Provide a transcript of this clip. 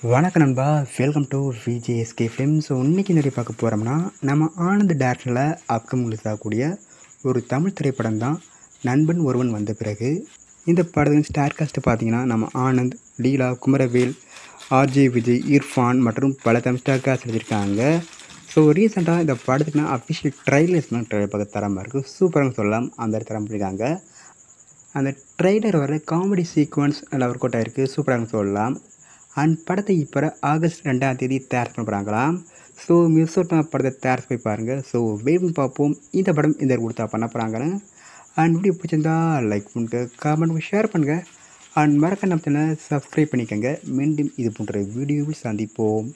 வணக்கம் நண்பா, welcome to VJSK film. So இன்றைக்கி நிறைய பார்க்க போகிறோம்னா, நம்ம ஆனந்த் டேரக்டரில் அப்கம் ரிலீஸ் ஆகக்கூடிய ஒரு தமிழ் திரைப்படம் தான் நண்பன் ஒருவன் வந்த பிறகு. இந்த படத்தின் ஸ்டார் காஸ்ட் பார்த்தீங்கன்னா, நம்ம ஆனந்த், லீலா, குமரவேல், ஆர்ஜே விஜய், இர்ஃபான் மற்றும் பல தமிழ் ஸ்டார் காஸ்ட் எழுதியிருக்காங்க. ஸோ ரீசெண்டாக இந்த படத்துக்குனா அஃபிஷியல் ட்ரைலர்ஸ்லாம் பார்க்க தரமாக இருக்குது, சூப்பராக சொல்லலாம். அந்த தரம் பண்ணியிருக்காங்க. அந்த ட்ரைலர் வர காமெடி சீக்வன்ஸ் நல்லா ஒர்க் அவுட் ஆகிருக்கு, சூப்பராக சொல்லலாம். அண்ட் படத்தை இப்போ ஆகஸ்ட் 2ஆம் தேதி தயார் பண்ண போகிறாங்களாம். ஸோ மிஸ் அவுட் பண்ண படத்தை தயார் போய் பாருங்கள். ஸோ வெயிட் பண்ணி பார்ப்போம் இந்த படம் இந்த கொடுத்தா பண்ண போகிறாங்கன்னு. அண்ட் வீடியோ பிடிச்சிருந்தா லைக் பண்ணுங்கள், கமெண்ட் ஷேர் பண்ணுங்கள். அண்ட் மறக்க நம்ம சேனலை சப்ஸ்கிரைப் பண்ணிக்கோங்க. மீண்டும் இது போன்ற வீடியோவில் சந்திப்போம்.